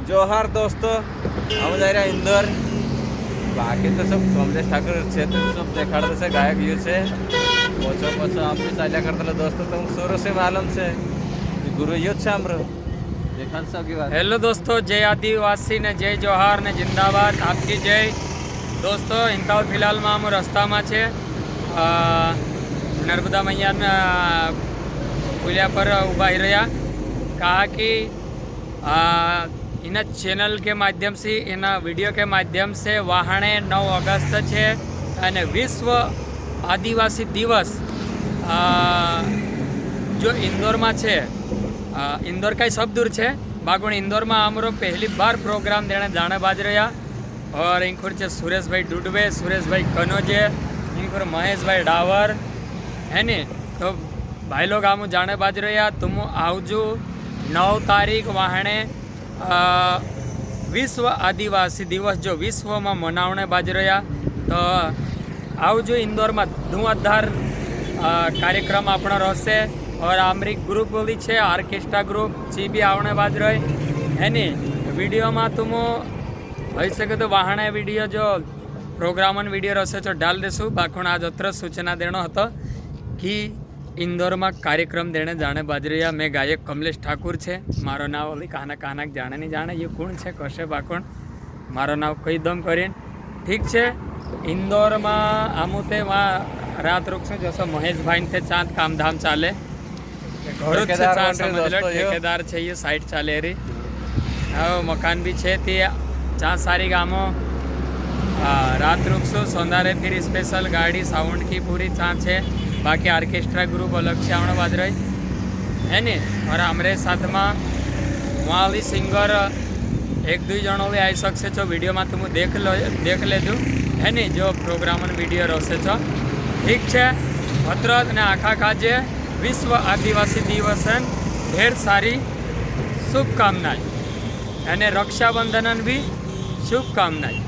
जोहार दोस्तों, हम जा रहे हैं इंदौर। बाकी तो सब कमलेश ठाकुर क्षेत्र सब देखाड़ते से गायक यू से पोछो पोछो आप भी चाल्या करते दोस्तों। तुम शुरू से मालूम से गुरु युद्ध से हमरो देखा सब की बात। हेलो दोस्तों, जय आदिवासी ने जय जोहार ने जिंदाबाद आपकी जय। दोस्तों इंता फिलहाल में हम रस्ता में छे नर्मदा मैया पुलिया पर उभा ही रहा। कहा कि इना चैनल के माध्यम से इना वीडियो के माध्यम से वहाणे 9 ऑगस्ट है अने विश्व आदिवासी दिवस जो इंदौर में है। इंदौर कई सब दूर है बागुण इंदौर में अमरो पहली बार प्रोग्राम देने जाने बाज रहा। और इंखुर है सुरेश भाई डुडवे, सुरेश भाई कनोजे, इंखुर महेश भाई डावर है नी। तो भाई लोग आम जाने बाज रहा। तुम आवजो 9 तारीख वहाणे विश्व आदिवासी दिवस जो विश्व में मनावने बाज रहा। तो आवजो इंदौर में धुआंधार कार्यक्रम अपना रहसे। और आमरिक ग्रुप बोली है ऑर्केस्ट्रा ग्रुप ची भी आवने बाज रही है नी। वीडियो में तुम हो सके तो वहाणे वीडियो जो प्रोग्राम वीडियो रहसे तो डाल देशु। बाखुण आज अत्र सूचना देना હતો कि इंदौर में कार्यक्रम देने जाने बाज रहा। मैं गायक कमलेश ठाकुर है। मारो नाव ओली कहना कहना जाने नहीं जाने ये कौन है कशे बाखुण मारो नाव कई दम करीन ठीक है। इंदौर में आमुते वहाँ रात रुकशे जैसा महेश भाई थे चाँद काम धाम चाले ठेकेदार है ये साइड चाले रही। मकान भी है ती चा सारी गामो रात रुकशो सोंदारे फिर स्पेशल गाड़ी साउंड की पूरी चा है। बाकी ऑर्केस्ट्रा ग्रुप अलग से आवने बाज रही है नी। और हमारे साथ में वहाँ वाली सिंगर 1-2 जणों भी आई सकते छो। वीडियो में तुम देख लेजो है नी जो प्रोग्राम वीडियो रहसे छो ठीक है। भद्रत ने आखा काजे विश्व आदिवासी दिवस ढेर सारी शुभकामनाएं। रक्षाबंधन भी शुभकामनाएं।